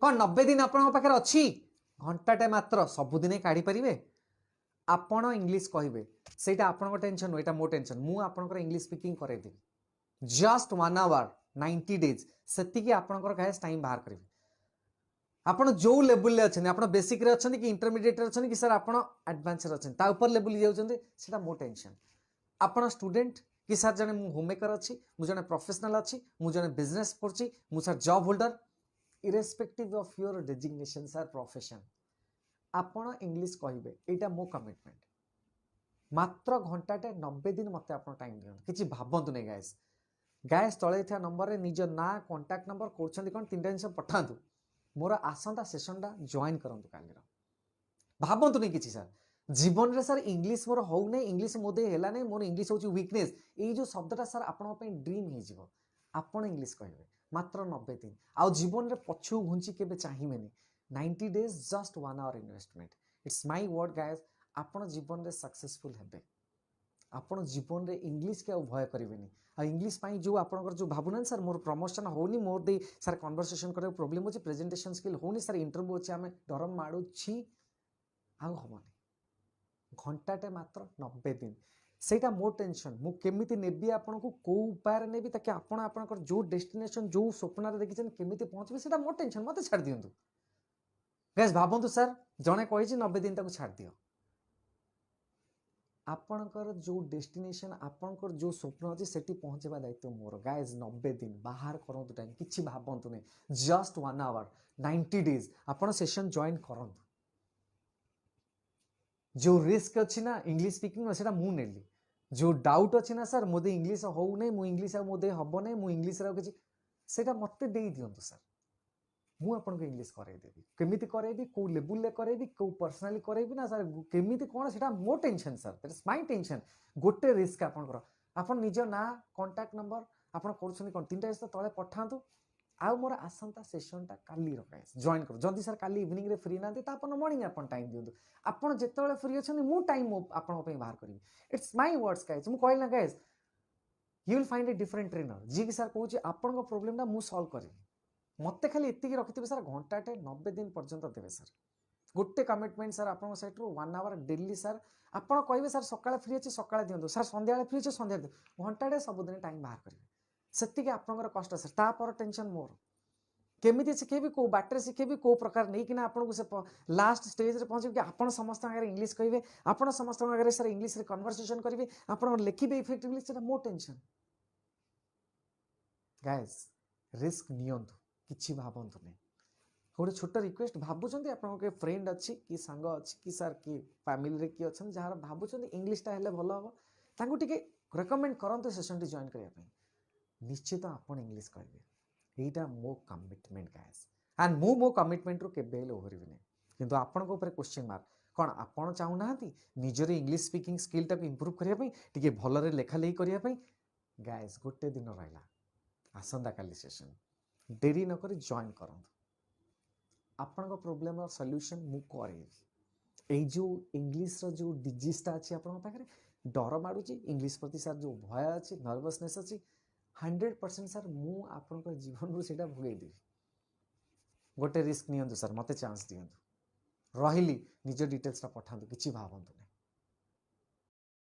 कौन 90 दिन आपन पाखे अच्छी घंटाटे मात्र सबुदिन काढ़ी पारे आपण इंग्लीश कहे से आपण टेंशन नुह मो टेंशन मु आपंकर इंग्लीश स्पीकिंग करदेवी जस्ट 1 आवर 90 डेज से आपंकर गाइस टाइम बाहर करेंगे आपण जो लेवल अच्छे आप बेसिक रे अच्छे कि इंटरमीडिएट अच्छे कि सर आप एडवांस अच्छे ऊपर लेवल जाऊँच मो टेंशन आपण स्टूडेंट कि सर जने मु होममेकर अच्छी मु जने प्रोफेशनल अच्छी मु जने बिजनेस करछि मु sir job holder irrespective of your designation sir profession आपण इंग्लिश कहिबे एटा मो कमिटमेंट मात्र घंटाटे 90 दिन मते आपण टाइम दियन किछि भाबंतु नै गाइस गाइस तळे था नंबर रे निज ना कांटेक्ट नंबर कोछंदी कोन तीनटा जिंस पठांतु मोर आसंता सेशन टा जॉइन करंतु कालीर भाबंतु नै किछि सर जीवन रे सर इंग्लिश मोर हो नै इंग्लिश मोदे हेला नै मोर इंग्लिश होची वीकनेस ए जो शब्दटा सर आपण पई ड्रीम हे जिवो आपण इंग्लिश कहिबे मात्र 90 दिन आ जीवन रे पछु घुंची केबे चाहिमेनी 90 days just 1 hour investment it's my word guys आपण जीवन रे सक्सेसफुल हेबे आपण जीवन रे इंग्लिश के भय करेंगे आ इंग्लिश पाई जो आपनकर जो भावना सर मोर प्रमोशन होनी मोर दे सर कन्वर्सेशन करे प्रॉब्लम होची प्रेजेंटेशन स्किल होनी सर इंटरव्यू अछि आमे डर माडुछि आ होबनी घंटाटे मात्र 90 दिन सेटा मोर टेंशन मु केमिति नेबी आपन को को उपाय रे नेबी ताकि आपण आपनकर जो डेस्टिनेशन जो स्वप्न रे देखिछन केमिति पहुंचबे सेटा मोर टेंशन मते छाड़ दियंतु गाइस भाबंतु सर जने कहिछि 90 दिन ताको छाड़ दियो आपणकर जो डेस्टिनेशन आपणकर जो स्वप्न अच्छे सेठी पहुंचेबा दायित्व मोर गाइज 90 दिन बाहर करंतु टाइम किछि भाबंतु नै जस्ट 1 आवर 90 डेज आपण सेशन जॉइन करंतु जो रिस्क अच्छी ना इंग्लिश स्पीकिंग सेटा मु नेली जो डाउट अच्छी ना सर मोदे इंग्लिश हो नै मु इंग्लिश आ मोदे हबो नै मु इंग्लिश रा किछि सेटा मते देई दियंतु सर मु आपन को इंग्लिश करे देबी केमिति करेबी को लेवल ले करेबी को पर्सनली करेबी ना सर केमिति कोन सेटा मो tension sir that is my tension गोटे रिस्क आपन कर आपन निज ना कांटेक्ट नंबर आपन करछनी कोन तीनटा इस तळे पठांतु आ मोर आसंता सेशन ता काली रखाइस जॉइन कर जदी सर काली इवनिंग रे फ्री नांती ता आपन मॉर्निंग आपन टाइम दियंतु आपन जेतळे फ्री अछनी मु टाइम आपन पे बाहर करिवि इट्स माय वर्ड्स गाइस मु कहल ना guys you will find a different trainer जी सर कहूची आपन को प्रॉब्लम ना मु सॉल्व करिवि मत खाली एति रखिथे सर घंटाटे 90 दिन पर्यंत देवे सर गोटे कमिटमेंट सर आप सैड 1 आवर डेली सर आपड़ कहे सर सकाଳେ फ्री अच्छे सकाଳେ दिंतु सर सन्ध्या फ्री अच्छे सन्ध्या दिखाँ घंटाटे सबुदिन टाइम बाहर करेंगे से आपंकर कष्ट सर तापर टेंशन मोर केमी शिखेबी कौ बाटर शिखेबी कौ प्रकार नहीं कि आपको से लास्ट स्टेज रे पहुँचे कि आप समस्त आगे इंग्लिश कहे आप समस्त आगे सर इंग्लिश कन्वर्सेशन करेंगे आप लिखे इफेक्ट इंग्लिश मो टेंशन गाइस रिस्क नियंतु किछि भाबंतु नहीं गोटे छोट रिक्वेस्ट भावुं आप फ्रेंड अच्छी कि सांग अच्छी कि सर कि फैमिली रे किए अच्छा जहाँ भावुं इंग्लिशटा हेल्ले भल हम टे रेकमेंड करते सेशन टी जॉइन करने निश्चित आप इंग्लिश कहे यहाँ मो कमिटमेंट गाइस एंड मो कमिटमेंट रू केबे ओहरबी नहीं किंतु आपण को क्वेश्चन मार्क कौन आपड़ चाहूना निजर इंग्लिश स्पीकिंग स्किल टाक इम्प्रूव करने टे भलरे लेखा लेखी करने गाइस गोटे दिन रहा आसंता काली सेशन डेरी नक जॉइन करूँ आपण प्रोब्लेम सॉल्यूशन मु करे जो इंग्लिश रो जो डिजीजटा अच्छी आपण पाखे डर माड़ुची इंग्लिश प्रति सर जो भय अच्छी नर्वसनेस अच्छी 100% सर मु आपण जीवन रू सेटा भोगेदेवी गोटे रिस्क नियंतु सर मते चांस दियंतु रहिली निज डिटेल्सटा पठांतु किछि भाबंतु नहीं।